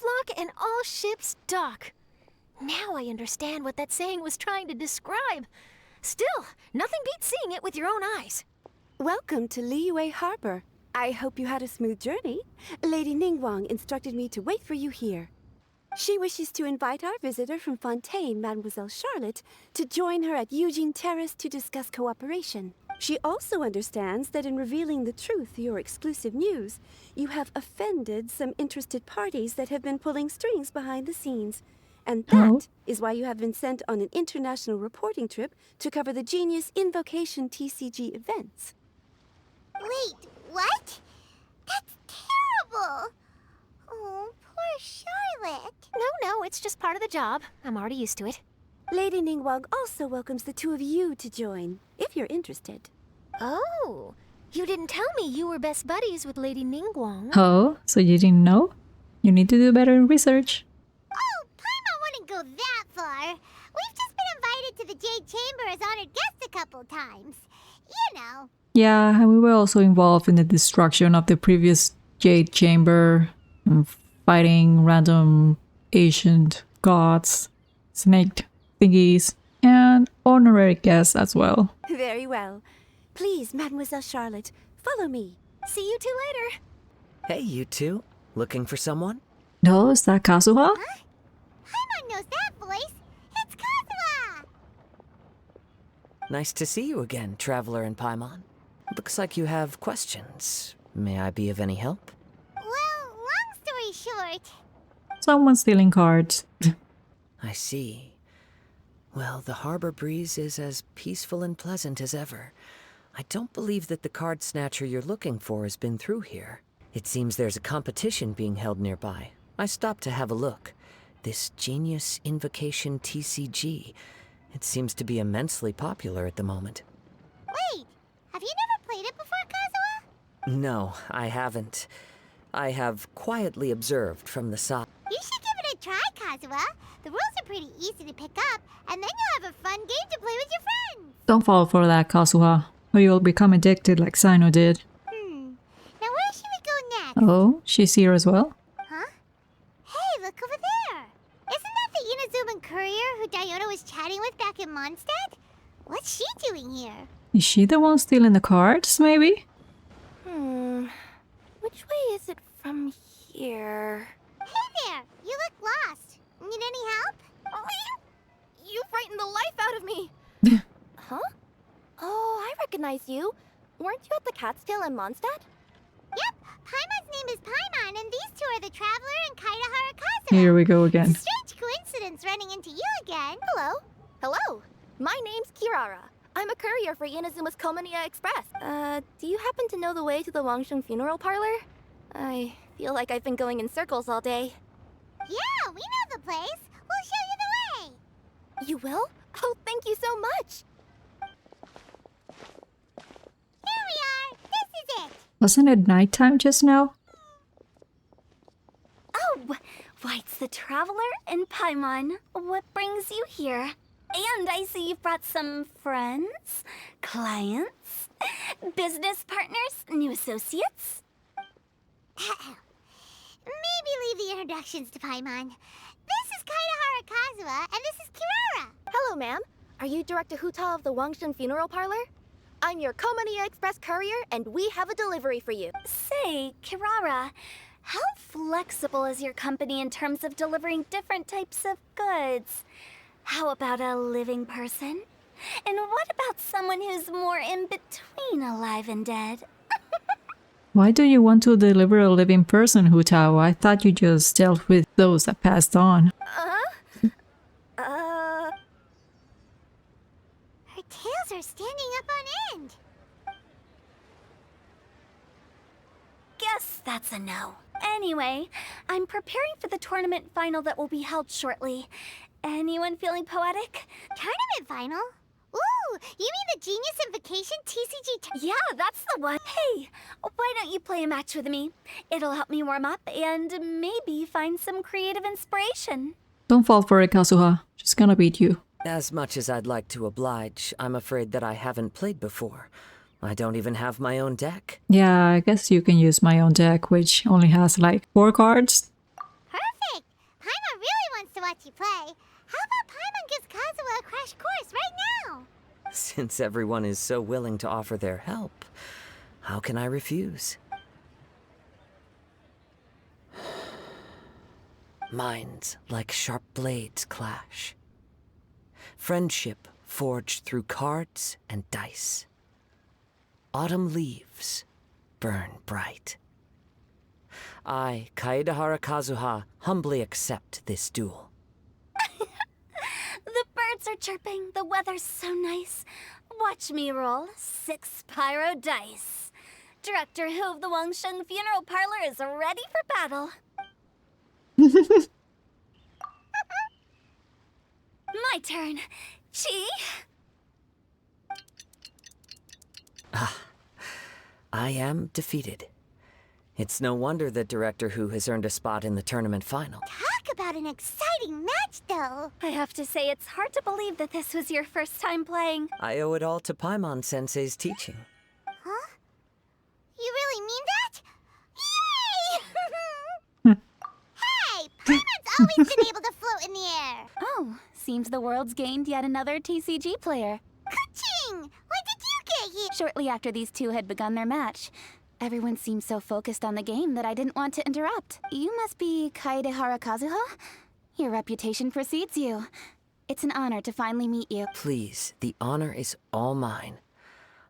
lock and all ships dock. Now I understand what that saying was trying to describe. Still, nothing beats seeing it with your own eyes. Welcome to Liyue Harbor. I hope you had a smooth journey. Lady Ningguang instructed me to wait for you here. She wishes to invite our visitor from Fontaine, Mademoiselle Charlotte, to join her at Eugene Terrace to discuss cooperation. She also understands that in revealing the truth, your exclusive news, you have offended some interested parties that have been pulling strings behind the scenes. And that is why you have been sent on an international reporting trip to cover the Genius Invocation TCG events. Wait, what? That's terrible! Oh, poor Charlotte. No, it's just part of the job. I'm already used to it. Lady Ningguang also welcomes the two of you to join, if you're interested. Oh, you didn't tell me you were best buddies with Lady Ningguang. Oh, so you didn't know? You need to do better research. Oh, Paimon wouldn't go that far. We've just been invited to the Jade Chamber as honored guests a couple times. You know. Yeah, and we were also involved in the destruction of the previous Jade Chamber, and fighting random ancient gods, snake thingies, and honorary guests as well. Very well. Please, Mademoiselle Charlotte, follow me. See you two later. Hey, you two. Looking for someone? No, is that Kazuha? Huh? Paimon knows that voice. It's Kazuha! Nice to see you again, Traveler and Paimon. Looks like you have questions. May I be of any help? Well, long story short... Someone stealing cards. I see. Well, the harbor breeze is as peaceful and pleasant as ever. I don't believe that the card snatcher you're looking for has been through here. It seems there's a competition being held nearby. I stopped to have a look. This Genius Invocation TCG. It seems to be immensely popular at the moment. Wait, have you never played it before, Kazuha? No, I haven't. I have quietly observed from the side. You should give it a try, Kazuha. The rules are pretty easy to pick up, and then you'll have a fun game to play with your friends. Don't fall for that, Kazuha, or you'll become addicted like Sino did. Now where should we go next? Oh, she's here as well? Huh? Hey, look over there. Isn't that the Inazuman courier who Diona was chatting with back in Mondstadt? What's she doing here? Is she the one stealing the cards, maybe? Which way is it from here? Hey there, you look lost. Need any help? You frightened the life out of me! Huh? Oh, I recognize you. Weren't you at the Cat's-Tail in Mondstadt? Yep, Paimon's name is Paimon, and these two are the Traveler and Kaidahara Kazuha. Here we go again. It's a strange coincidence running into you again. Hello. Hello. My name's Kirara. I'm a courier for Inazuma's Komaniya Express. Do you happen to know the way to the Wangsheng funeral parlor? I feel like I've been going in circles all day. Yeah, we know the place. We'll show you the way. You will? Oh, thank you so much. Here we are. This is it. Wasn't it nighttime just now? Oh, why, it's the Traveler and Paimon. What brings you here? And I see you've brought some friends, clients, business partners, new associates. Maybe leave the introductions to Paimon. This is Kaidahara Kazuha, and this is Kirara. Hello, ma'am. Are you Director Huta of the Wangsheng funeral parlor? I'm your Komaniya Express courier, and we have a delivery for you. Say, Kirara, how flexible is your company in terms of delivering different types of goods? How about a living person? And what about someone who's more in between alive and dead? Why do you want to deliver a living person, Hutao? I thought you just dealt with those that passed on. Her tails are standing up on end. Guess that's a no. Anyway, I'm preparing for the tournament final that will be held shortly. Anyone feeling poetic? Tournament final? Ooh, you mean the Genius Invocation TCG Yeah, that's the one. Hey, why don't you play a match with me? It'll help me warm up and maybe find some creative inspiration. Don't fall for it, Kazuha. She's gonna beat you. As much as I'd like to oblige, I'm afraid that I haven't played before. I don't even have my own deck. Yeah, I guess you can use my own deck, which only has like 4 cards. Perfect! Paimon really wants to watch you play. How about Paimon gives Kazuha a crash course right now? Since everyone is so willing to offer their help, how can I refuse? Minds like sharp blades clash. Friendship forged through cards and dice. Autumn leaves burn bright. I, Kaedehara Kazuha, humbly accept this duel. The birds are chirping, the weather's so nice. Watch me roll 6 pyro dice. Director Hu of the Wangsheng Funeral Parlor is ready for battle. My turn. Chi? I am defeated. It's no wonder that Director Hu has earned a spot in the tournament final. Talk about an exciting match, though. I have to say, it's hard to believe that this was your first time playing. I owe it all to Paimon Sensei's teaching. Huh? You really mean that? Yay! Hey, Paimon's always been able to float in the air. Oh, seems the world's gained yet another TCG player. Ka-ching! When did you get here? Shortly after these two had begun their match. Everyone seemed so focused on the game that I didn't want to interrupt. You must be Kaedehara Kazuha? Your reputation precedes you. It's an honor to finally meet you. Please, the honor is all mine.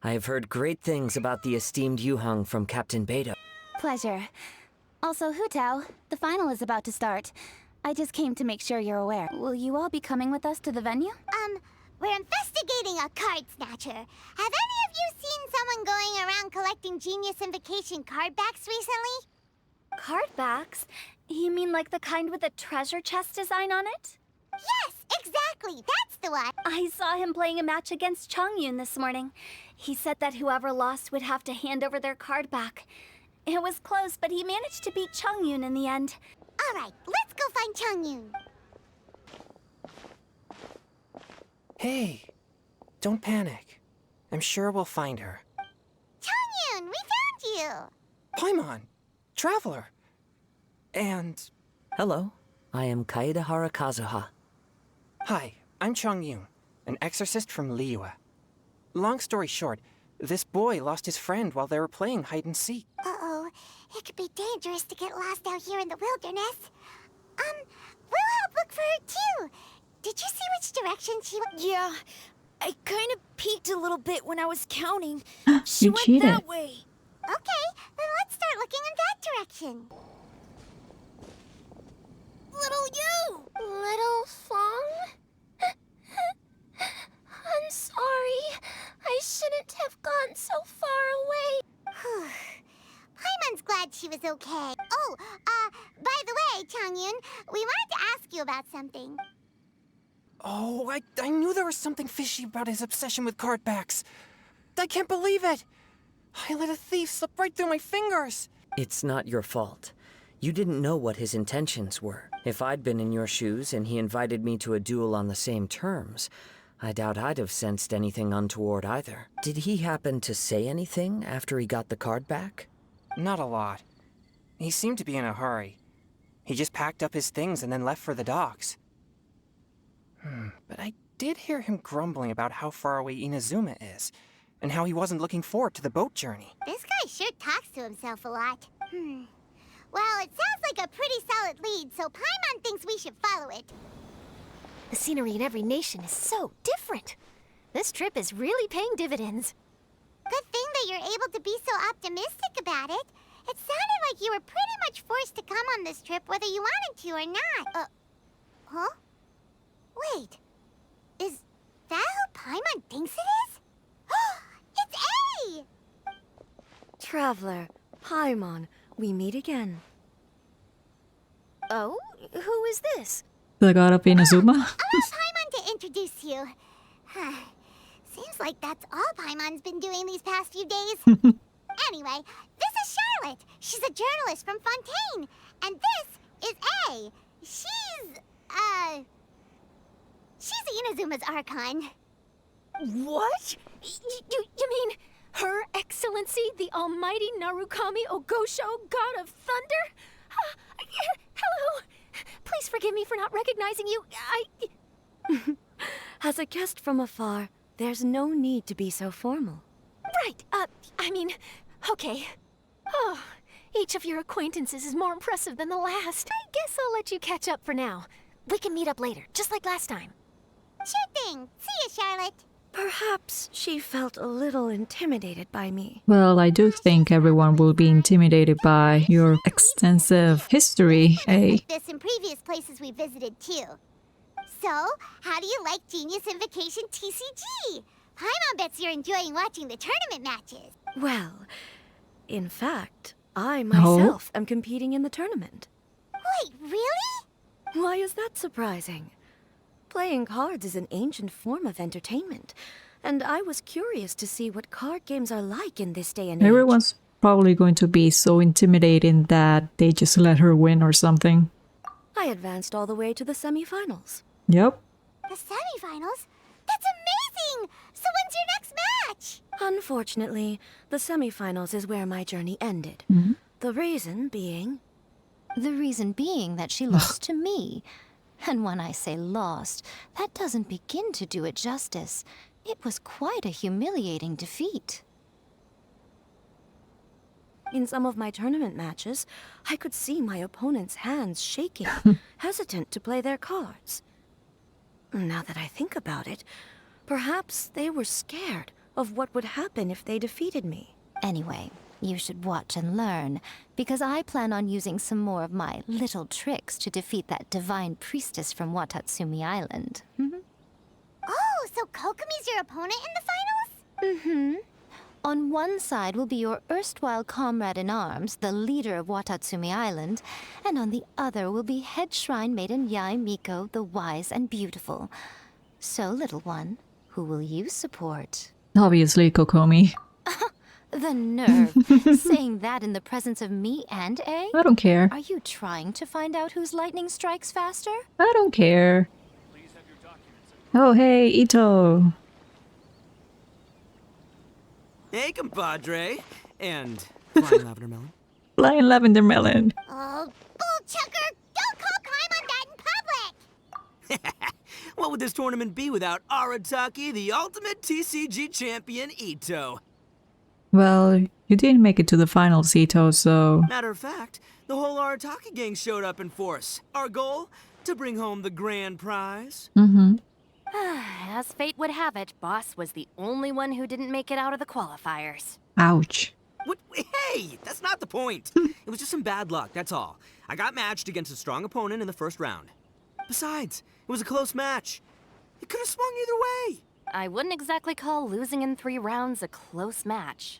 I have heard great things about the esteemed Yuheng from Captain Beidou. Pleasure. Also, Hutao, the final is about to start. I just came to make sure you're aware. Will you all be coming with us to the venue? We're investigating a card snatcher. Have any of you seen someone going around collecting Genius Invocation card backs recently? Card backs? You mean like the kind with a treasure chest design on it? Yes, exactly. That's the one. I saw him playing a match against Chongyun this morning. He said that whoever lost would have to hand over their card back. It was close, but he managed to beat Chongyun in the end. All right, let's go find Chongyun. Hey, don't panic. I'm sure we'll find her. Chongyun, we found you. Paimon, Traveler. And Hello, I am Kaedehara Kazuha. hi, I'm Chongyun, an exorcist from Liyue. Long story short, this boy lost his friend while they were playing hide and seek. Uh-oh, it could be dangerous to get lost out here in the wilderness. We'll help look for her too. Did you see which direction she went? Yeah, I kind of peeked a little bit when I was counting. She You went cheated. that way. Okay, then let's start looking in that direction. Little you! Little Fong? I'm sorry. I shouldn't have gone so far away. Paimon's glad she was okay. Oh, by the way, Chongyun, we wanted to ask you about something. Oh, I knew there was something fishy about his obsession with card backs. I can't believe it. I let a thief slip right through my fingers. It's not your fault. You didn't know what his intentions were. If I'd been in your shoes and he invited me to a duel on the same terms, I doubt I'd have sensed anything untoward either. Did he happen to say anything after he got the card back? Not a lot. He seemed to be in a hurry. He just packed up his things and then left for the docks. But I did hear him grumbling about how far away Inazuma is, and how he wasn't looking forward to the boat journey. This guy sure talks to himself a lot. Well, it sounds like a pretty solid lead, so Paimon thinks we should follow it. The scenery in every nation is so different. This trip is really paying dividends. Good thing that you're able to be so optimistic about it. It sounded like you were pretty much forced to come on this trip whether you wanted to or not. Huh? Wait. Is that how Paimon thinks it is? It's A! Traveler, Paimon, we meet again. Oh, who is this? The god of Inazuma? Allow Paimon to introduce you. Seems like that's all Paimon's been doing these past few days. Anyway, this is Charlotte. She's a journalist from Fontaine. And this is A. She's Inazuma's Archon. What? You mean Her Excellency, the Almighty Narukami Ogosho, God of Thunder? Hello. Please forgive Forgive me for not recognizing you. As a guest from afar, there's no need to be so formal. Right, okay. Oh, each of your acquaintances is more impressive than the last. I guess I'll let you catch up for now. We can meet up later, just like last time. Sure thing. See you, Charlotte. Perhaps she felt a little intimidated by me. Well, I do think everyone will be intimidated by your extensive history, eh? Like this in previous places we visited, too. So, how do you like Genius Invocation TCG? Paimon bets you're enjoying watching the tournament matches. Well, in fact, I myself am competing in the tournament. Wait, really? Why is that surprising? Playing cards is an ancient form of entertainment, and I was curious to see what card games are like in this day and age. Everyone's probably going to be so intimidating that they just let her win or something. I advanced all the way to the semifinals. Yep. The semifinals? That's amazing! So when's your next match? Unfortunately, the semifinals is where my journey ended. The reason being... The reason being that she lost to me. And when I say lost, that doesn't begin to do it justice. It was quite a humiliating defeat. In some of my tournament matches, I could see my opponent's hands shaking, hesitant to play their cards. Now that I think about it, perhaps they were scared of what would happen if they defeated me. Anyway, you should watch and learn, because I plan on using some more of my little tricks to defeat that divine priestess from Watatsumi Island. Oh, so Kokomi's your opponent in the finals? Mm-hmm. On one side will be your erstwhile comrade-in-arms, the leader of Watatsumi Island, and on the other will be head shrine maiden Yae Miko, the wise and beautiful. So, little one, who will you support? Obviously, Kokomi. The nerve, saying that in the presence of me and A? I don't care. Are you trying to find out whose lightning strikes faster? I don't care. Oh, hey, Ito. Hey, compadre. And flying lavender melon. Flying lavender melon. Oh, bullchucker! Don't call Paimon that in public! What would this tournament be without Arataki, the ultimate TCG champion, Ito? Well, you didn't make it to the finals, Ito, so... Matter of fact, the whole Arataki gang showed up in force. Our goal? To bring home the grand prize. As fate would have it, Boss was the only one who didn't make it out of the qualifiers. Ouch. What? Hey, that's not the point. It was just some bad luck, that's all. I got matched against a strong opponent in the first round. Besides, it was a close match. It could have swung either way. I wouldn't exactly call losing in 3 rounds a close match.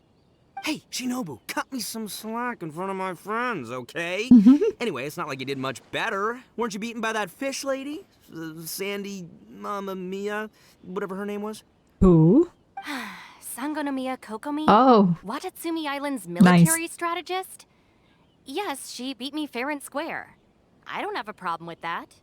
Hey, Shinobu, cut me some slack in front of my friends, okay? Anyway, it's not like you did much better. Weren't you beaten by that fish lady? Sandy Mamma Mia, whatever her name was? Who? Sangonomiya Kokomi? Oh. Watatsumi Island's military strategist? Yes, she beat me fair and square. I don't have a problem with that.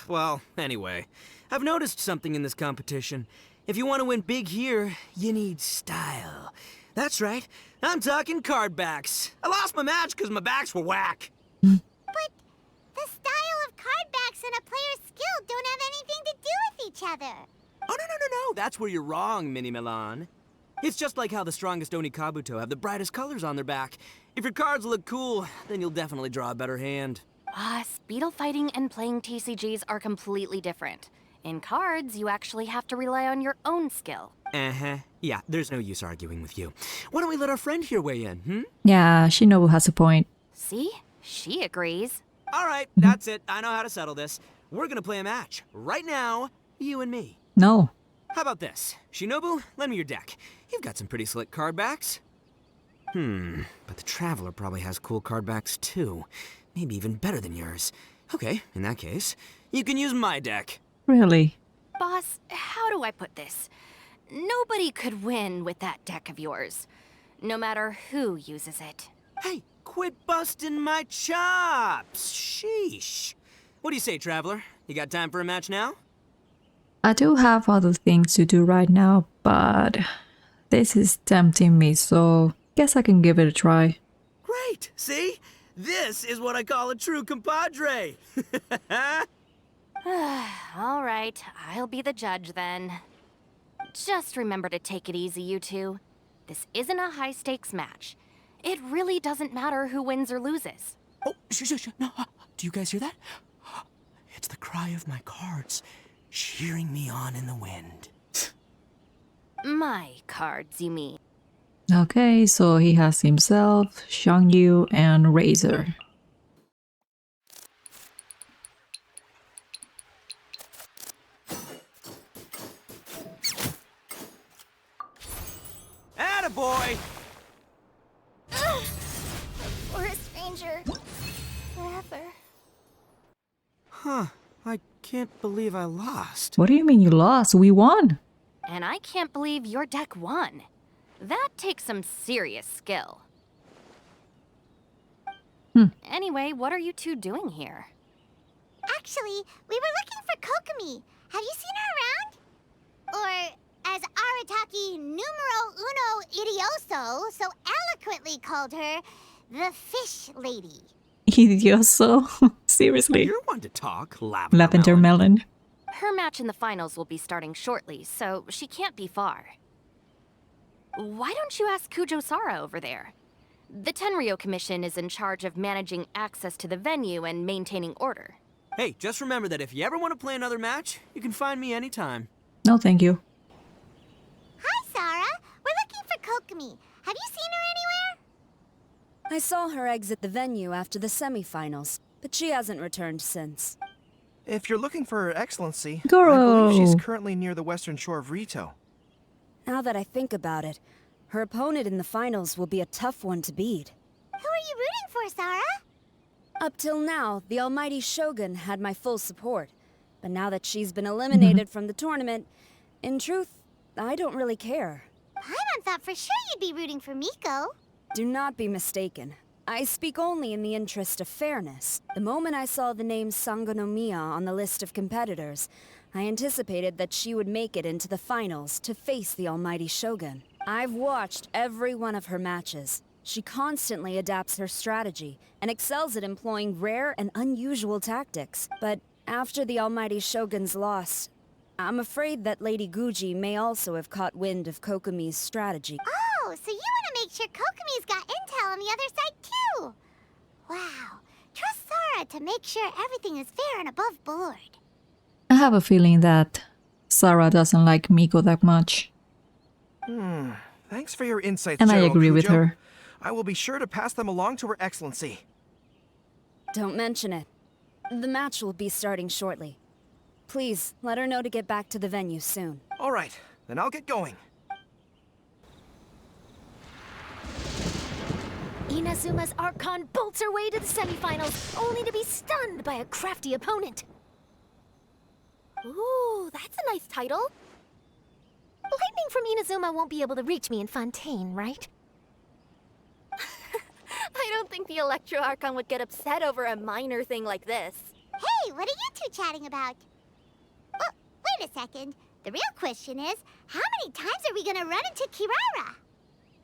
Well, anyway, I've noticed something in this competition. If you want to win big here, you need style. That's right, I'm talking card backs. I lost my match because my backs were whack. But the style of card backs and a player's skill don't have anything to do with each other. Oh, no, that's where you're wrong, Mini Milan. It's just like how the strongest Oni Kabuto have the brightest colors on their back. If your cards look cool, then you'll definitely draw a better hand. Speedle fighting and playing TCGs are completely different. In cards, you actually have to rely on your own skill. Yeah, there's no use arguing with you. Why don't we let our friend here weigh in, Yeah, Shinobu has a point. See? She agrees. All right, that's it. I know how to settle this. We're gonna play a match. Right now, you and me. No. How about this? Shinobu, lend me your deck. You've got some pretty slick card backs. But the Traveler probably has cool card backs too. Maybe even better than yours. Okay, in that case, you can use my deck. Really? Boss, how do I put this? Nobody could win with that deck of yours, no matter who uses it. Hey, quit busting my chops! Sheesh. What do you say, Traveler? You got time for a match now? I do have other things to do right now, but this is tempting me, so guess I can give it a try. Great! See? This is what I call a true compadre. All right, I'll be the judge then. Just remember to take it easy, you two. This isn't a high-stakes match. It really doesn't matter who wins or loses. Oh, shh. No, do you guys hear that? It's the cry of my cards, cheering me on in the wind. My cards, you mean? Okay, so he has himself, Xiangyu, and Razor. Attaboy! Or a stranger. Forever. Huh, I can't believe I lost. What do you mean you lost? We won! And I can't believe your deck won. That takes some serious skill. Anyway, what are you two doing here? Actually, we were looking for Kokomi. Have you seen her around? Or, as Arataki numero uno idioso so eloquently called her, the Fish Lady. Idioso? Seriously? You're one to talk, Lavender, Lavender Melon. Her match in the finals will be starting shortly, so she can't be far. Why don't you ask Kujo Sara over there? The Tenryo Commission is in charge of managing access to the venue and maintaining order. Hey, just remember that if you ever want to play another match, you can find me anytime. No, thank you. Hi, Sarah. We're looking for Kokomi. Have you seen her anywhere? I saw her exit the venue after the semifinals, but she hasn't returned since. If you're looking for Her Excellency, I Goro. believe she's currently near the western shore of Rito. Now that I think about it, her opponent in the finals will be a tough one to beat. Who are you rooting for, Sarah? Up till now, the almighty Shogun had my full support. But now that she's been eliminated from the tournament, in truth, I don't really care. Paimon thought for sure you'd be rooting for Miko. Do not be mistaken. I speak only in the interest of fairness. The moment I saw the name Sangonomiya on the list of competitors, I anticipated that she would make it into the finals to face the almighty Shogun. I've watched every one of her matches. She constantly adapts her strategy and excels at employing rare and unusual tactics. But after the almighty Shogun's loss, I'm afraid that Lady Guji may also have caught wind of Kokomi's strategy. Oh, so you want to make sure Kokomi's got intel on the other side, too. Wow. Trust Sarah to make sure everything is fair and above board. I have a feeling that Sarah doesn't like Miko that much. Thanks for your insights, And I General agree with Kujo. her. I will be sure to pass them along to Her Excellency. Don't mention it. The match will be starting shortly. Please, let her know to get back to the venue soon. All right, then I'll get going. Inazuma's Archon bolts her way to the semifinals, only to be stunned by a crafty opponent. Ooh, that's a nice title. Lightning from Inazuma won't be able to reach me in Fontaine, right? I don't think the Electro Archon would get upset over a minor thing like this. Hey, what are you two chatting about? Oh, wait a second. The real question is, how many times are we gonna run into Kirara?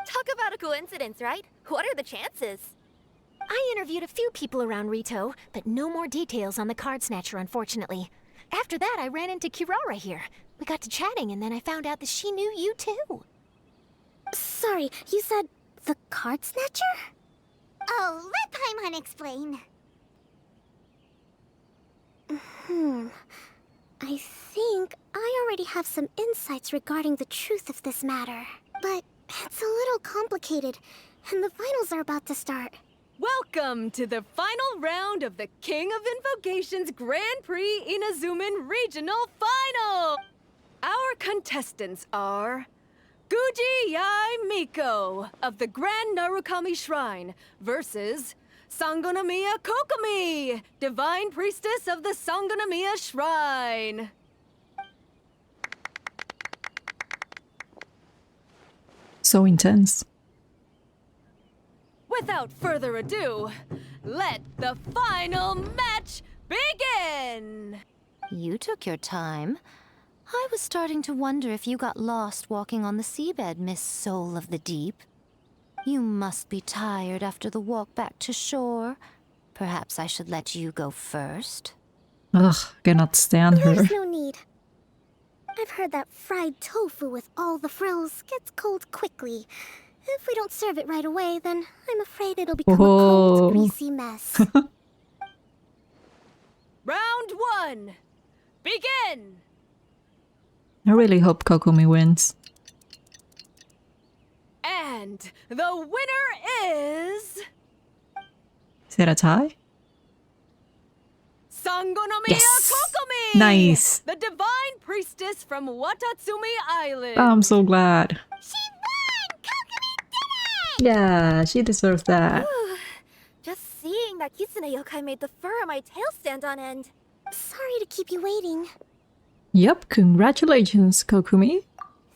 Talk about a coincidence, right? What are the chances? I interviewed a few people around Rito, but no more details on the card snatcher, unfortunately. After that, I ran into Kirara here. We got to chatting, and then I found out that she knew you too. Sorry, you said the card snatcher? Oh, let Paimon explain. I think I already have some insights regarding the truth of this matter. But it's a little complicated, and the finals are about to start. Welcome to the final round of the King of Invocations Grand Prix Inazuman Regional Final! Our contestants are Guji Yai Miko of the Grand Narukami Shrine versus Sangonomiya Kokomi, Divine Priestess of the Sangonomiya Shrine. So intense. Without further ado, let the final match begin! You took your time. I was starting to wonder if you got lost walking on the seabed, Miss Soul of the Deep. You must be tired after the walk back to shore. Perhaps I should let you go first. Ugh, cannot stand her. There's no need. I've heard that fried tofu with all the frills gets cold quickly. If we don't serve it right away, then I'm afraid it'll become a Whoa. cold, greasy mess. Round 1. Begin! I really hope Kokumi wins. And the winner is... Is it a tie? Sangonomiya Yes! Kokumi! Nice! The divine priestess from Watatsumi Island! I'm so glad. She won! Kokumi did it! Yeah, she deserves that. Just seeing that Kitsune yokai made the fur on my tail stand on end. Sorry to keep you waiting. Yep, congratulations, Kokumi.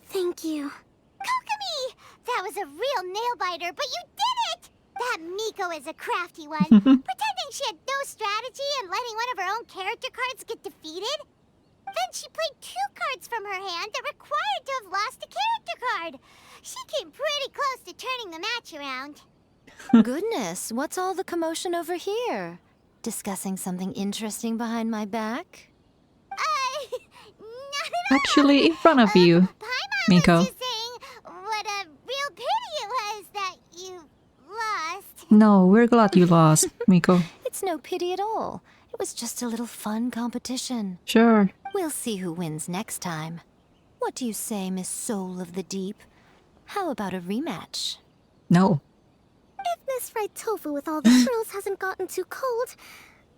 Thank you. Kokumi! That was a real nail-biter, but you did it! That Miko is a crafty one, pretending she had no strategy and letting one of her own character cards get defeated. Then she played 2 cards from her hand that required to have lost a character card. She came pretty close to turning the match around. Goodness, what's all the commotion over here? Discussing something interesting behind my back? Not at all. Actually, in front of you, Paimon Miko. was just saying what a real pity it was that you lost. No, we're glad you lost, Miko. It's no pity at all. It was just a little fun competition. Sure. We'll see who wins next time. What do you say, Miss Soul of the Deep? How about a rematch? No. If Miss Fried Tofu with all the frills hasn't gotten too cold,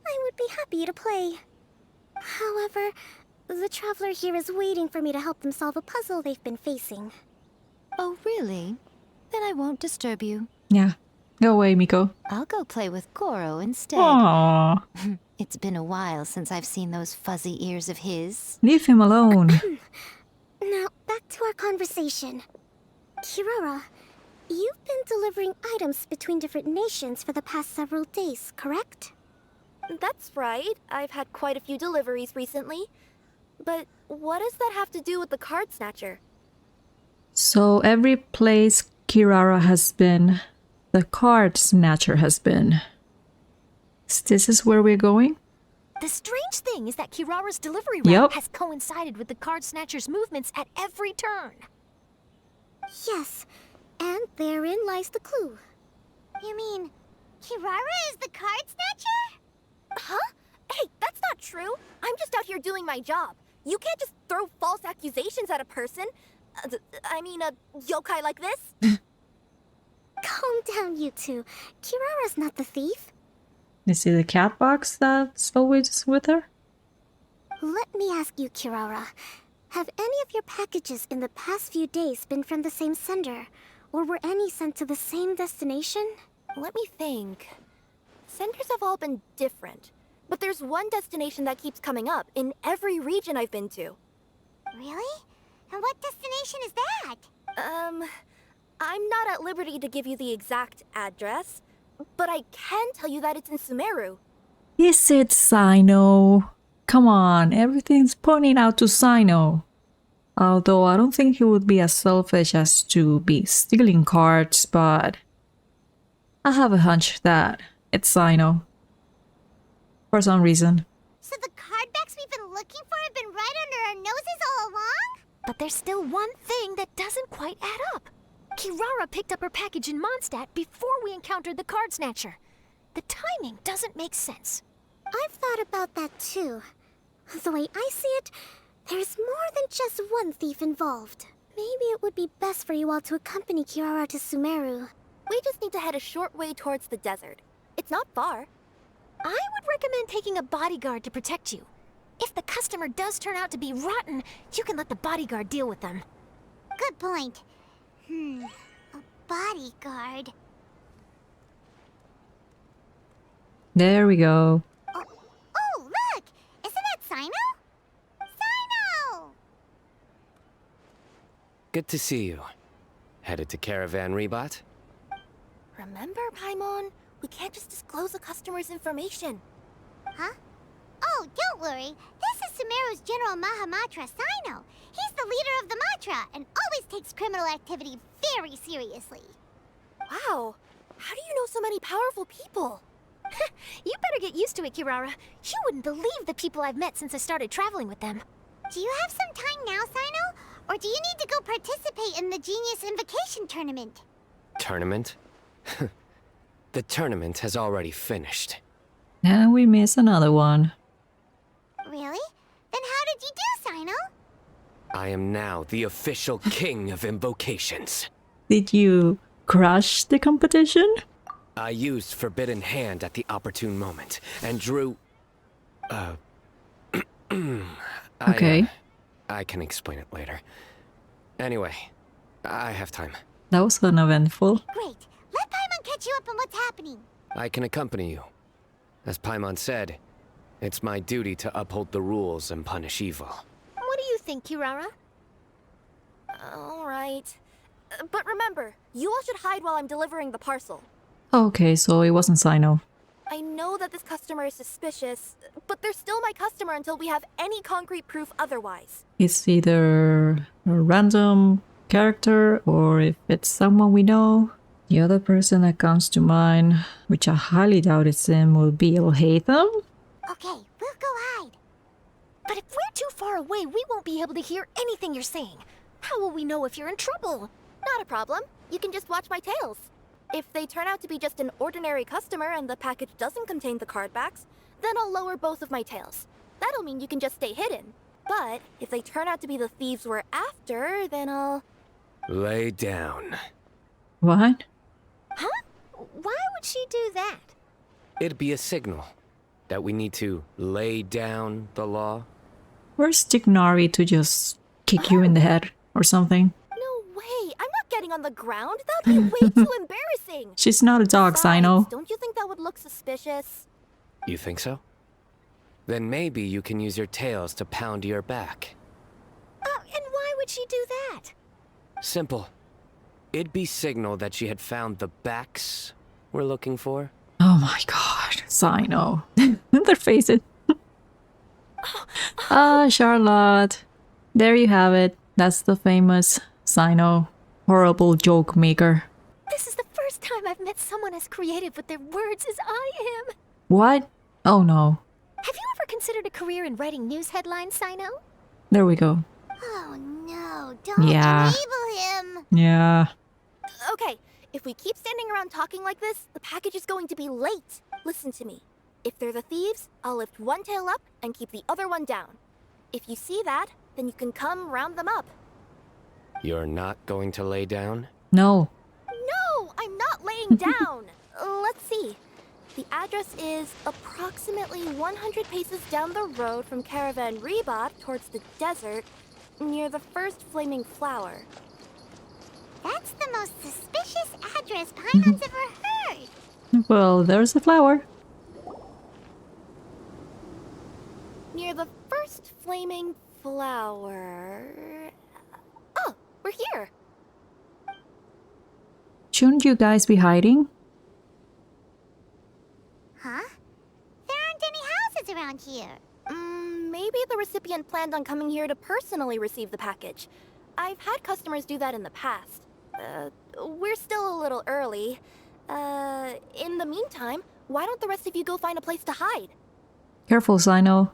I would be happy to play. However, the traveler here is waiting for me to help them solve a puzzle they've been facing. Oh, really? Then I won't disturb you. Yeah. Go away, Miko. I'll go play with Goro instead. Aww. It's been a while since I've seen those fuzzy ears of his. Leave him alone. Now, back to our conversation. Kirara, you've been delivering items between different nations for the past several days, correct? That's right. I've had quite a few deliveries recently. But what does that have to do with the card snatcher? So every place Kirara has been, the card snatcher has been. This is where we're going? The strange thing is that Kirara's delivery Yep. route has coincided with the card snatcher's movements at every turn. Yes, and therein lies the clue. You mean, Kirara is the card snatcher? Huh? Hey, that's not true. I'm just out here doing my job. You can't just throw false accusations at a person. I mean, a yokai like this. Calm down, you two. Kirara's not the thief. Is it the cat box that's always with her? Let me ask you, Kirara. Have any of your packages in the past few days been from the same sender? Or were any sent to the same destination? Let me think. Senders have all been different. But there's one destination that keeps coming up in every region I've been to. Really? And what destination is that? I'm not at liberty to give you the exact address, but I can tell you that it's in Sumeru. Is it Sino? Come on, everything's pointing out to Sino. Although I don't think he would be as selfish as to be stealing cards, but I have a hunch that it's Sino. For some reason. So the card backs we've been looking for have been right under our noses all along? But there's still one thing that doesn't quite add up. Kirara picked up her package in Mondstadt before we encountered the card snatcher. The timing doesn't make sense. I've thought about that too. The way I see it, there's more than just one thief involved. Maybe it would be best for you all to accompany Kirara to Sumeru. We just need to head a short way towards the desert. It's not far. I would recommend taking a bodyguard to protect you. If the customer does turn out to be rotten, you can let the bodyguard deal with them. Good point. A bodyguard. There we go. Oh, look! Isn't that Sino? Sino! Good to see you. Headed to Caravan Rebot? Remember, Paimon? We can't just disclose the customer's information. Huh? Oh, don't worry. This is Sumeru's General Mahamatra, Sino. He's the leader of the Matra and always takes criminal activity very seriously. Wow. How do you know so many powerful people? You better get used to it, Kirara. You wouldn't believe the people I've met since I started traveling with them. Do you have some time now, Sino? Or do you need to go participate in the Genius Invocation Tournament? Tournament? The tournament has already finished. And we miss another one. Really? Then how did you do, Sino? I am now the official king of invocations. Did you crush the competition? I used Forbidden Hand at the opportune moment and drew... Okay. I can explain it later. Anyway, I have time. That was uneventful. Great. Let Paimon catch you up on what's happening. I can accompany you. As Paimon said, it's my duty to uphold the rules and punish evil. What do you think, Kirara? All right. But remember, you all should hide while I'm delivering the parcel. Okay, so it wasn't Sino. I know that this customer is suspicious, but they're still my customer until we have any concrete proof otherwise. It's either a random character or if it's someone we know. The other person that comes to mind, which I highly doubt it's him, will be Elhatham. Okay, we'll go hide. But if we're too far away, we won't be able to hear anything you're saying. How will we know if you're in trouble? Not a problem. You can just watch my tails. If they turn out to be just an ordinary customer and the package doesn't contain the card backs, then I'll lower both of my tails. That'll mean you can just stay hidden. But if they turn out to be the thieves we're after, then I'll... Lay down. What? Huh? Why would she do that? It'd be a signal that we need to lay down the law. Where's Tignari to just kick you in the head or something? No way! I'm not getting on the ground. That'd be way too embarrassing. She's not a dog, Sino. Don't you think that would look suspicious? You think so? Then maybe you can use your tails to pound your back. And why would she do that? Simple. It'd be signal that she had found the backs we're looking for. Oh my god, Sino. Their faces. Charlotte. There you have it. That's the famous Sino. Horrible joke maker. This is the first time I've met someone as creative with their words as I am. What? Oh no. Have you ever considered a career in writing news headlines, Sino? There we go. Oh no, don't Yeah. enable him. Yeah. Okay, if we keep standing around talking like this, the package is going to be late. Listen to me. If they're the thieves, I'll lift one tail up and keep the other one down. If you see that, then you can come round them up. You're not going to lay down? No. No, I'm not laying down. Let's see. The address is approximately 100 paces down the road from Caravan Rebot towards the desert, near the first flaming flower. That's the most suspicious address Paimon's ever heard. Well, there's a flower. Near the first flaming flower... Oh, we're here. Shouldn't you guys be hiding? Huh? There aren't any houses around here. Maybe the recipient planned on coming here to personally receive the package. I've had customers do that in the past. We're still a little early. In the meantime, why don't the rest of you go find a place to hide? Careful, Sino.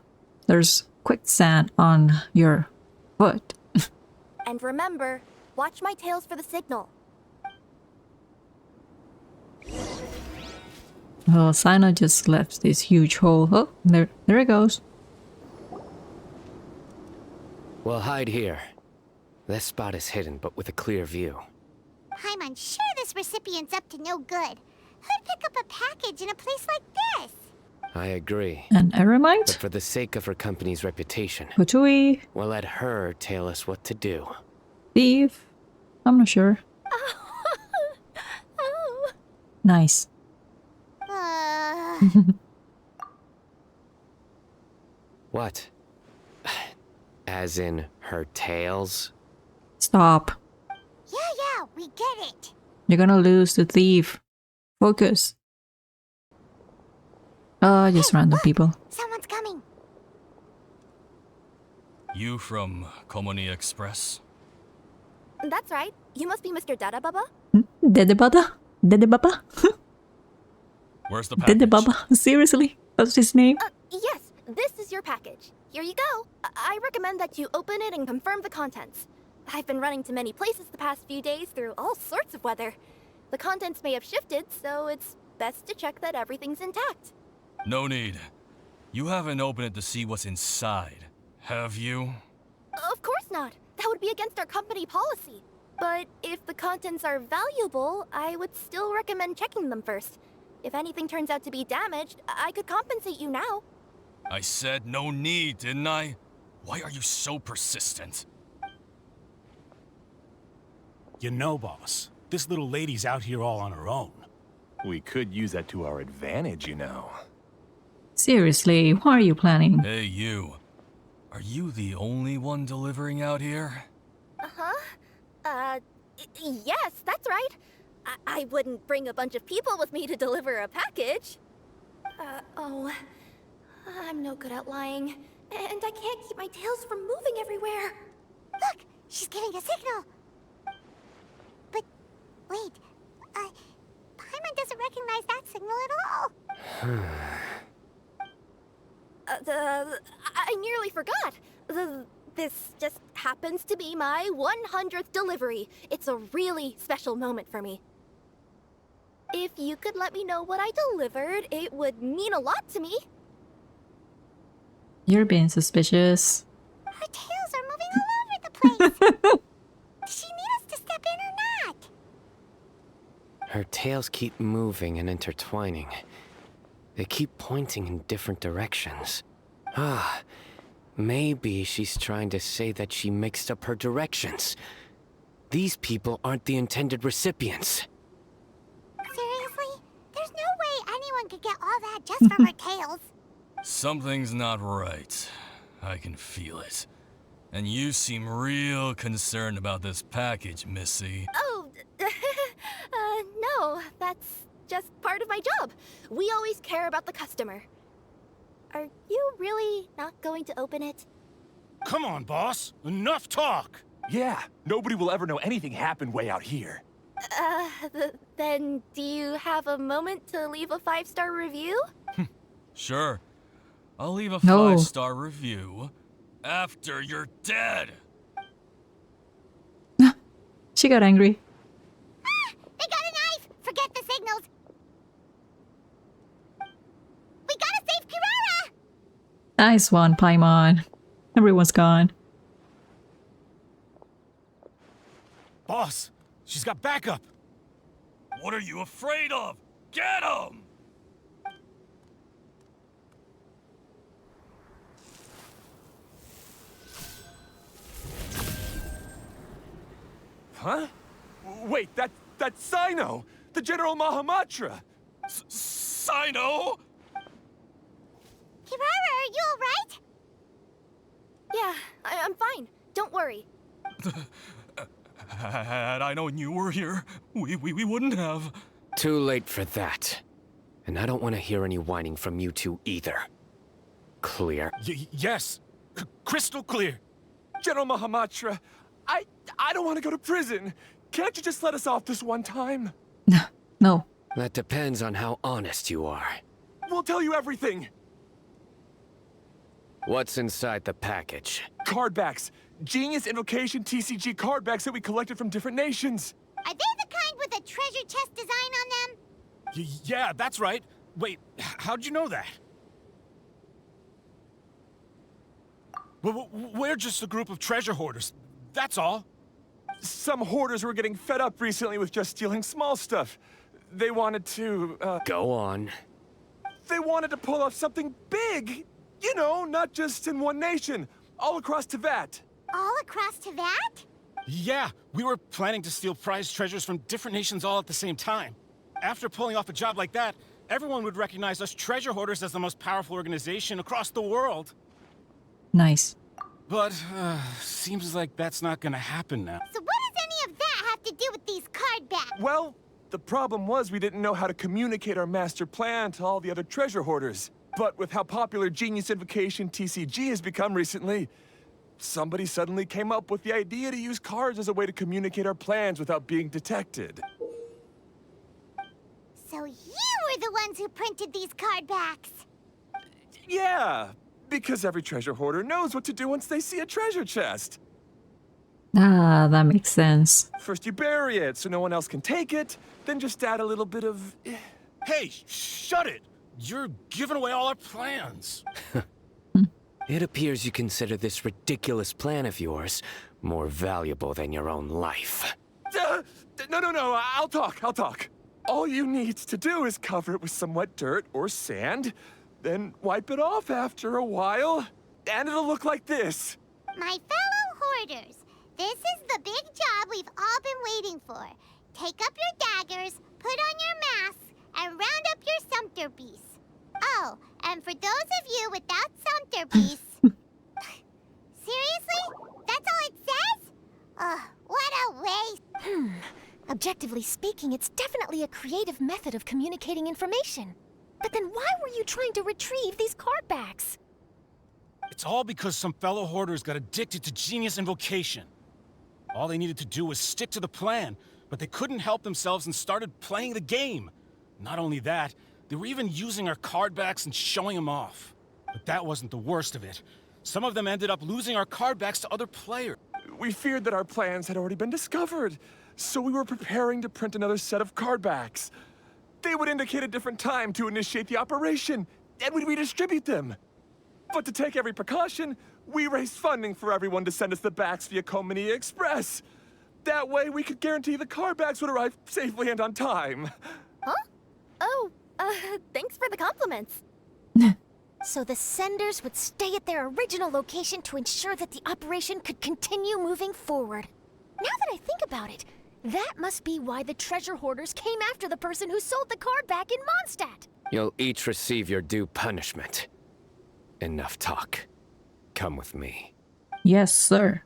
There's quicksand on your foot. And remember, watch my tails for the signal. Well, Sino just left this huge hole. Oh, there it goes. We'll hide here. This spot is hidden, but with a clear view. Paimon's sure this recipient's up to no good. Who'd pick up a package in a place like this? I agree. An But eremite? for the sake of her company's reputation, Hotui? we'll let her tell us what to do. Thief? I'm not sure. Oh. Nice. What? As in her tails? Stop. Yeah, we get it. You're gonna lose the thief. Focus. Just random look, people. Someone's coming. You from Komoni Express? That's right. You must be Mr. Dada Baba? Dedebada? Dede Baba? Where's the package? Dede Baba? Seriously? That's his name? Yes, this is your package. Here you go. I recommend that you open it and confirm the contents. I've been running to many places the past few days through all sorts of weather. The contents may have shifted, so it's best to check that everything's intact. No need. You haven't opened it to see what's inside, have you? Of course not. That would be against our company policy. But if the contents are valuable, I would still recommend checking them first. If anything turns out to be damaged, I could compensate you now. I said no need, didn't I? Why are you so persistent? You know, boss, this little lady's out here all on her own. We could use that to our advantage, you know. Seriously, what are you planning? Hey, you. Are you the only one delivering out here? Yes, that's right. I wouldn't bring a bunch of people with me to deliver a package. I'm no good at lying. And I can't keep my tails from moving everywhere. Look, she's giving a signal. But, wait, Paimon doesn't recognize that signal at all. I nearly forgot. This just happens to be my 100th delivery. It's a really special moment for me. If you could let me know what I delivered, it would mean a lot to me. You're being suspicious. Her tails are moving all over the place. Does she need us to step in or not? Her tails keep moving and intertwining. They keep pointing in different directions. Maybe she's trying to say that she mixed up her directions. These people aren't the intended recipients. Seriously? There's no way anyone could get all that just from her tails. Something's not right. I can feel it. And you seem real concerned about this package, Missy. Oh, no, that's just part of my job. We always care about the customer. Are you really not going to open it? Come on, boss. Enough talk. Yeah, nobody will ever know anything happened way out here. Then do you have a moment to leave a 5-star review? Sure. I'll leave a No. 5-star review after you're dead. She got angry. They got a knife! Forget the signals. We gotta save Kirara! Nice one, Paimon. Everyone's gone. Boss, she's got backup. What are you afraid of? Get him! Huh? Wait, that's Sino! The General Mahamatra! Sino? Kirara, are you alright? Yeah, I'm fine. Don't worry. Had I known you were here, we wouldn't have. Too late for that. And I don't want to hear any whining from you two either. Clear? Yes. Crystal clear. General Mahamatra, I don't want to go to prison. Can't you just let us off this one time? No. That depends on how honest you are. We'll tell you everything. What's inside the package? Card backs. Genius Invocation TCG card backs that we collected from different nations. Are they the kind with a treasure chest design on them? Yeah, that's right. Wait, how'd you know that? We're just a group of treasure hoarders. That's all. Some hoarders were getting fed up recently with just stealing small stuff. They wanted to, Go on. They wanted to pull off something big. You know, not just in one nation. All across Teyvat. All across Teyvat? Yeah, we were planning to steal prized treasures from different nations all at the same time. After pulling off a job like that, everyone would recognize us treasure hoarders as the most powerful organization across the world. Nice. But, seems like that's not gonna happen now. So what does any of that have to do with these card backs? Well, the problem was we didn't know how to communicate our master plan to all the other treasure hoarders. But with how popular Genius Invocation TCG has become recently, somebody suddenly came up with the idea to use cards as a way to communicate our plans without being detected. So you were the ones who printed these card backs. Yeah, because every treasure hoarder knows what to do once they see a treasure chest. Ah, that makes sense. First you bury it so no one else can take it, then just add a little bit of... Hey, shut it! You're giving away all our plans. It appears you consider this ridiculous plan of yours more valuable than your own life. No, I'll talk. All you need to do is cover it with some wet dirt or sand, then wipe it off after a while, and it'll look like this. My fellow hoarders, this is the big job we've all been waiting for. Take up your daggers, put on your masks, and round up your sumpter beasts. Oh, and for those of you without sumpter beasts... Seriously? That's all it says? Ugh, what a waste. Objectively speaking, it's definitely a creative method of communicating information. But then why were you trying to retrieve these card backs? It's all because some fellow hoarders got addicted to Genius Invocation. All they needed to do was stick to the plan, but they couldn't help themselves and started playing the game. Not only that, they were even using our card backs and showing them off. But that wasn't the worst of it. Some of them ended up losing our card backs to other players. We feared that our plans had already been discovered, so we were preparing to print another set of card backs. They would indicate a different time to initiate the operation, and we'd redistribute them. But to take every precaution, we raised funding for everyone to send us the backs via Komini Express. That way, we could guarantee the card backs would arrive safely and on time. Huh? Oh, thanks for the compliments. So the senders would stay at their original location to ensure that the operation could continue moving forward. Now that I think about it, that must be why the treasure hoarders came after the person who sold the card back in Mondstadt. You'll each receive your due punishment. Enough talk. Come with me. Yes, sir.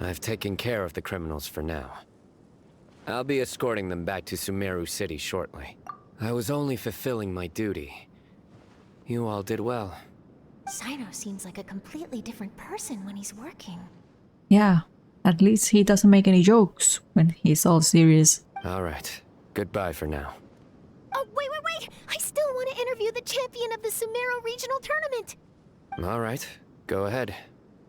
I've taken care of the criminals for now. I'll be escorting them back to Sumeru City shortly. I was only fulfilling my duty. You all did well. Sino seems like a completely different person when he's working. Yeah, at least he doesn't make any jokes when he's all serious. All right. Goodbye for now. Oh, wait! I still want to interview the champion of the Sumeru Regional Tournament! All right. Go ahead.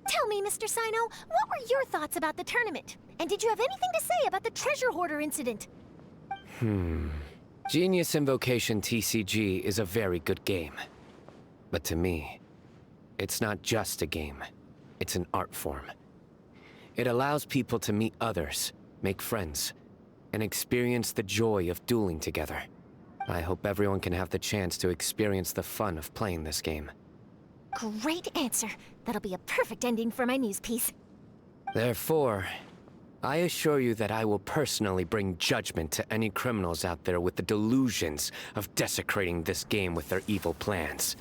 Tell me, Mr. Sino, what were your thoughts about the tournament? And did you have anything to say about the treasure hoarder incident? Genius Invocation TCG is a very good game. But to me, it's not just a game. It's an art form. It allows people to meet others, make friends, and experience the joy of dueling together. I hope everyone can have the chance to experience the fun of playing this game. Great answer. That'll be a perfect ending for my news piece. Therefore, I assure you that I will personally bring judgment to any criminals out there with the delusions of desecrating this game with their evil plans.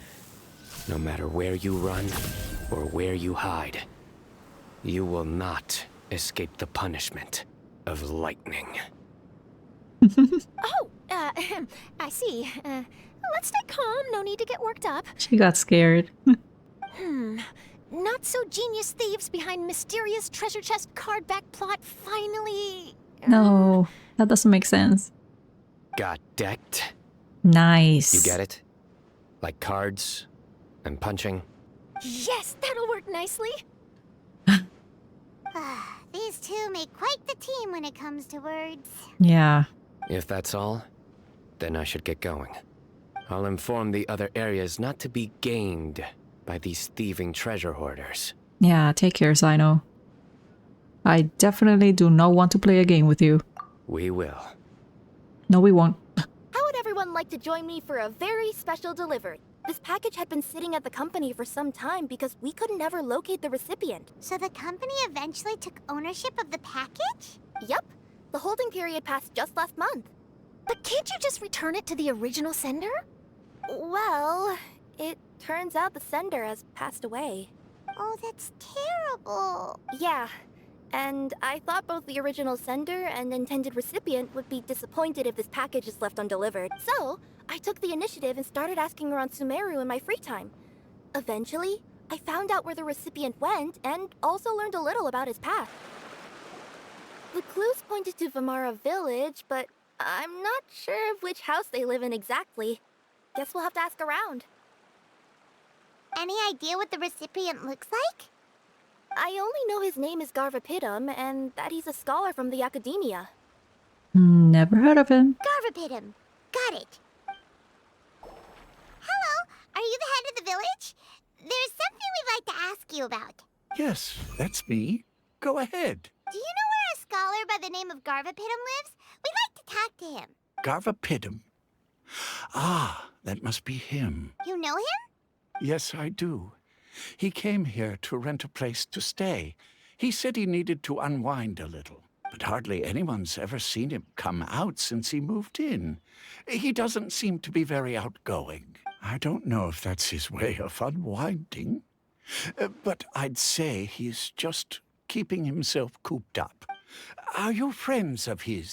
No matter where you run or where you hide, you will not escape the punishment of lightning. Oh, I see. Let's stay calm, no need to get worked up. She got scared. Not so genius thieves behind mysterious treasure chest card back plot finally... No, that doesn't make sense. Got decked? Nice. You get it? Like cards and punching? Yes, that'll work nicely. These two make quite the team when it comes to words. Yeah. If that's all, then I should get going. I'll inform the other areas not to be gained by these thieving treasure hoarders. Yeah, take care, Sino. I definitely do not want to play a game with you. We will. No, we won't. How would everyone like to join me for a very special delivery? This package had been sitting at the company for some time because we could never locate the recipient. So the company eventually took ownership of the package? Yep. The holding period passed just last month. But can't you just return it to the original sender? Well, it turns out the sender has passed away. Oh, that's terrible. Yeah. And I thought both the original sender and intended recipient would be disappointed if this package is left undelivered. So, I took the initiative and started asking around Sumeru in my free time. Eventually, I found out where the recipient went and also learned a little about his path. The clues pointed to Vamara Village, but I'm not sure of which house they live in exactly. Guess we'll have to ask around. Any idea what the recipient looks like? I only know his name is Garvapitum and that he's a scholar from the academia. Never heard of him. Garvapitum. Got it. Hello, are you the head of the village? There's something we'd like to ask you about. Yes, that's me. Go ahead. Do you know where a scholar by the name of Garvapitum lives? We'd like to talk to him. Garvapitum. Ah, that must be him. You know him? Yes, I do. He came here to rent a place to stay. He said he needed to unwind a little, but hardly anyone's ever seen him come out since he moved in. He doesn't seem to be very outgoing. I don't know if that's his way of unwinding, but I'd say he's just keeping himself cooped up. Are you friends of his?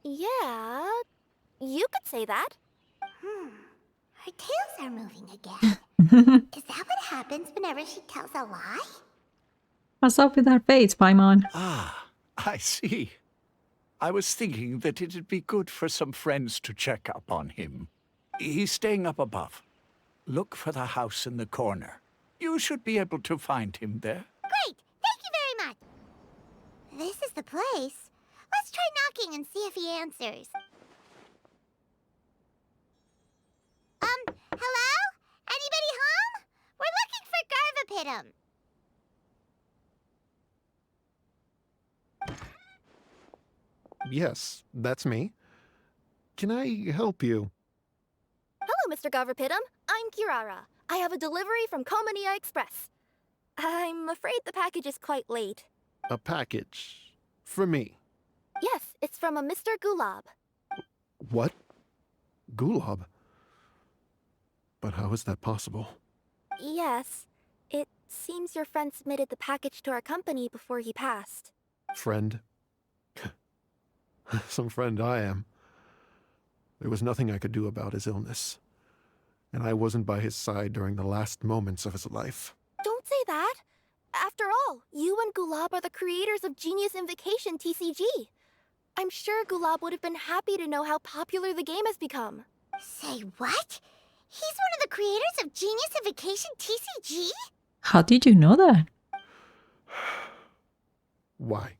Yeah, you could say that. Her tails are moving again. Is that what happens whenever she tells a lie? What's up with that face, Paimon? Ah, I see. I was thinking that it'd be good for some friends to check up on him. He's staying up above. Look for the house in the corner. You should be able to find him there. Great! Thank you very much! This is the place. Let's try knocking and see if he answers. Hello? Anybody home? We're looking for Garvapitum. Yes, that's me. Can I help you? Hello, Mr. Garvapitum. I'm Kirara. I have a delivery from Komania Express. I'm afraid the package is quite late. A package? For me? Yes, it's from a Mr. Gulab. What? Gulab? But how is that possible? Yes. It seems your friend submitted the package to our company before he passed. Friend? Some friend I am. There was nothing I could do about his illness. And I wasn't by his side during the last moments of his life. Don't say that! After all, you and Gulab are the creators of Genius Invocation TCG. I'm sure Gulab would have been happy to know how popular the game has become. Say what? He's one of the creators of Genius Invocation TCG? How did you know that? Why?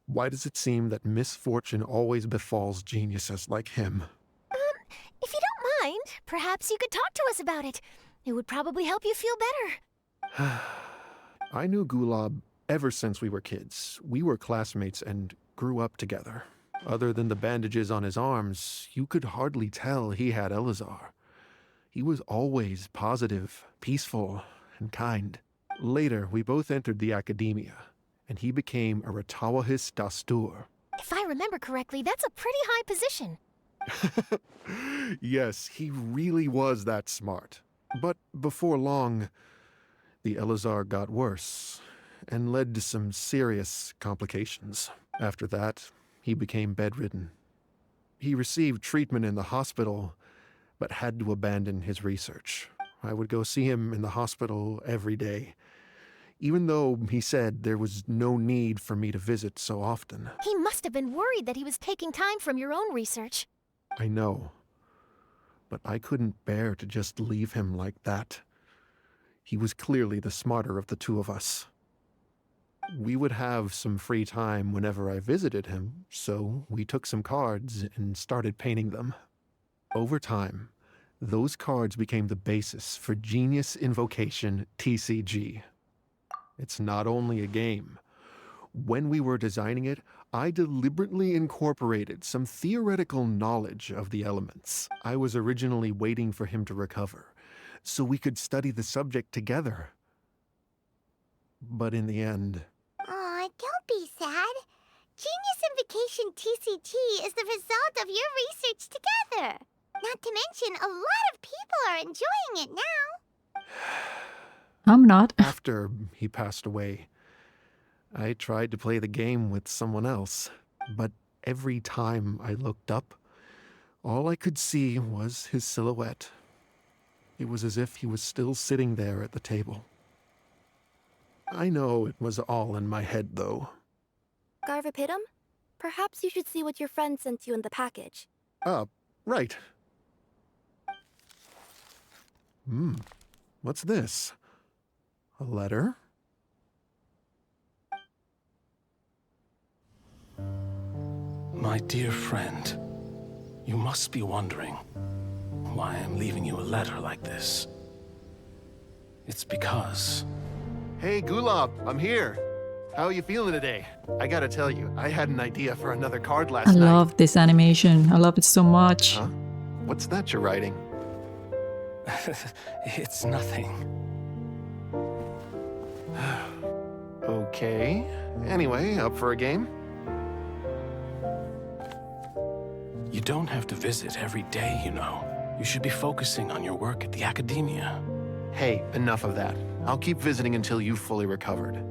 Why does it seem that misfortune always befalls geniuses like him? If you don't mind, perhaps you could talk to us about it. It would probably help you feel better. I knew Gulab ever since we were kids. We were classmates and grew up together. Other than the bandages on his arms, you could hardly tell he had Elazar. He was always positive, peaceful, and kind. Later, we both entered the academia, and he became a Ratawahis Dastur. If I remember correctly, that's a pretty high position. Yes, he really was that smart. But before long, the Elazar got worse and led to some serious complications. After that, he became bedridden. He received treatment in the hospital, but had to abandon his research. I would go see him in the hospital every day, even though he said there was no need for me to visit so often. He must have been worried that he was taking time from your own research. I know, but I couldn't bear to just leave him like that. He was clearly the smarter of the two of us. We would have some free time whenever I visited him, so we took some cards and started painting them. Over time, those cards became the basis for Genius Invocation TCG. It's not only a game. When we were designing it, I deliberately incorporated some theoretical knowledge of the elements. I was originally waiting for him to recover, so we could study the subject together. But in the end... Aw, don't be sad. Genius Invocation TCG is the result of your research together. Not to mention, a lot of people are enjoying it now. I'm not. After he passed away, I tried to play the game with someone else, but every time I looked up, all I could see was his silhouette. It was as if he was still sitting there at the table. I know it was all in my head, though. Garvapidum, perhaps you should see what your friend sent you in the package. Right. What's this? A letter? My dear friend, you must be wondering why I'm leaving you a letter like this. It's because... Hey, Gulab, I'm here. How are you feeling today? I gotta tell you, I had an idea for another card last I night. love this animation. I love it so much. Huh? What's that you're writing? It's nothing. Okay. Anyway, up for a game? You don't have to visit every day, you know. You should be focusing on your work at the academia. Hey, enough of that. I'll keep visiting until you've fully recovered.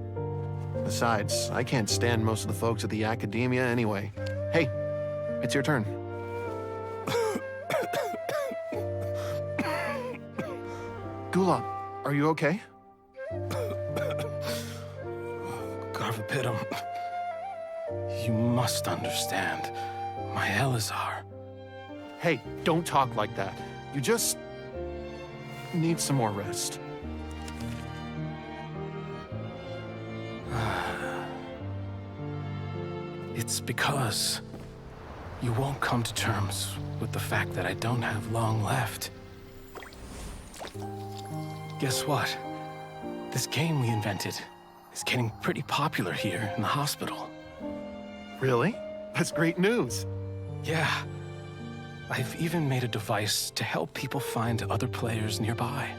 Besides, I can't stand most of the folks at the academia anyway. Hey, it's your turn. Gulab, are you okay? Garvapidum, you must understand. My Elazar. Hey, don't talk like that. You just need some more rest. It's because you won't come to terms with the fact that I don't have long left. Guess what? This game we invented is getting pretty popular here in the hospital. Really? That's great news. Yeah. I've even made a device to help people find other players nearby.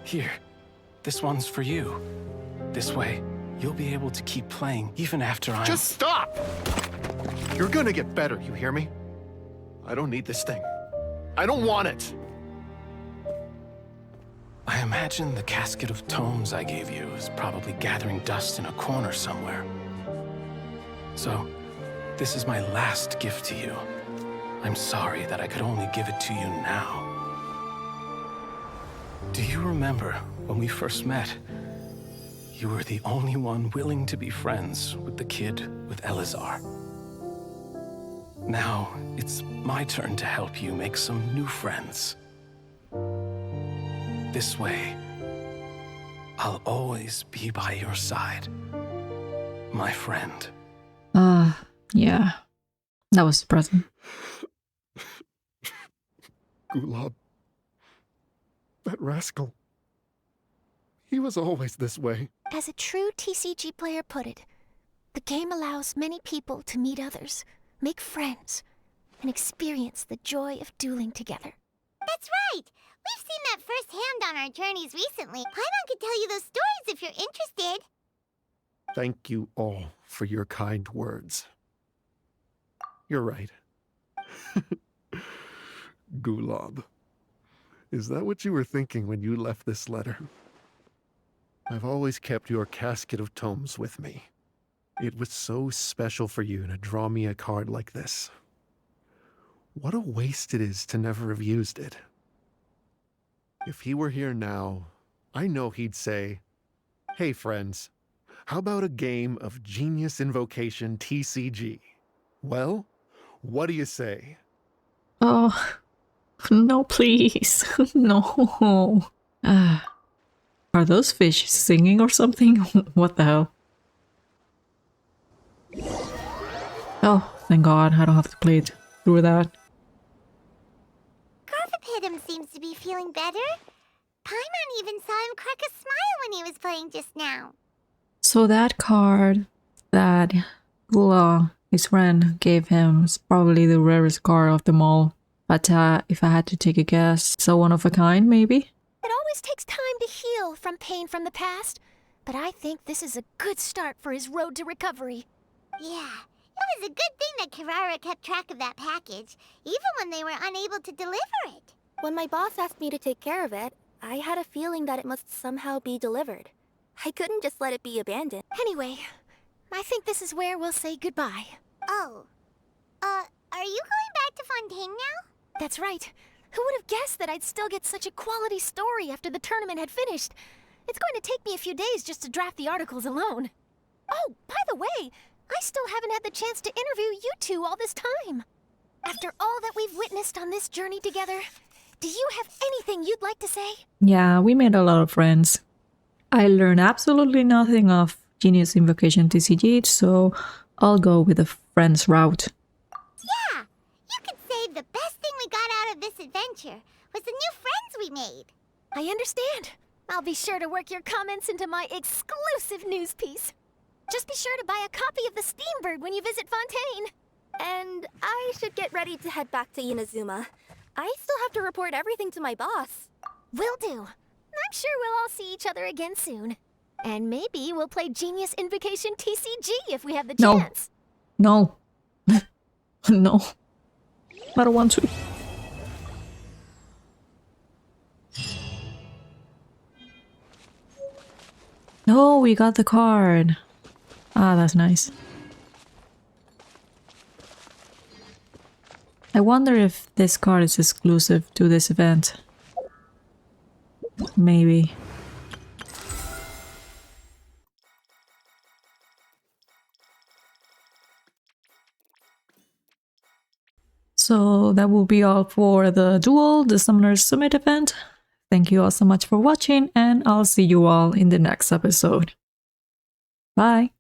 Here, this one's for you. This way, you'll be able to keep playing even after I'm... Just stop! You're gonna get better, you hear me? I don't need this thing. I don't want it! I imagine the casket of tomes I gave you is probably gathering dust in a corner somewhere. So, this is my last gift to you. I'm sorry that I could only give it to you now. Do you remember when we first met? You were the only one willing to be friends with the kid with Elazar. Now, it's my turn to help you make some new friends. This way, I'll always be by your side, my friend. Yeah. That was depressing. Gulab. That rascal. He was always this way. As a true TCG player put it, the game allows many people to meet others, make friends, and experience the joy of dueling together. That's right! We've seen that firsthand on our journeys recently. Paimon could tell you those stories if you're interested. Thank you all for your kind words. You're right. Gulab. Is that what you were thinking when you left this letter? I've always kept your casket of tomes with me. It was so special for you to draw me a card like this. What a waste it is to never have used it. If he were here now, I know he'd say, "Hey friends, how about a game of Genius Invocation TCG? Well, what do you say?" Oh, no, please. No. Are those fish singing or something? What the hell? Oh, thank God, I don't have to play it through that. Garvapidum seems to be feeling better. Paimon even saw him crack a smile when he was playing just now. So that card that his friend gave him is probably the rarest card of them all. But if I had to take a guess, so one of a kind, maybe? It always takes time to heal from pain from the past, but I think this is a good start for his road to recovery. Yeah, it was a good thing that Kirara kept track of that package, even when they were unable to deliver it. When my boss asked me to take care of it, I had a feeling that it must somehow be delivered. I couldn't just let it be abandoned. Anyway, I think this is where we'll say goodbye. Oh. Are you going back to Fontaine now? That's right. Who would have guessed that I'd still get such a quality story after the tournament had finished? It's going to take me a few days just to draft the articles alone. Oh, by the way, I still haven't had the chance to interview you two all this time. After all that we've witnessed on this journey together, do you have anything you'd like to say? Yeah, we made a lot of friends. I learned absolutely nothing of Genius Invocation TCG, so I'll go with the friends route. Yeah, you could say the best thing we got out of this adventure was the new friends we made. I understand. I'll be sure to work your comments into my exclusive news piece. Just be sure to buy a copy of the Steambird when you visit Fontaine. And I should get ready to head back to Inazuma. I still have to report everything to my boss. Will do. I'm sure we'll all see each other again soon. And maybe we'll play Genius Invocation TCG if we have the chance. No. No. I don't want to. No, we got the card. Ah, that's nice. I wonder if this card is exclusive to this event. Maybe. So that will be all for the Duel, the Summoner's Summit event. Thank you all so much for watching, and I'll see you all in the next episode. Bye!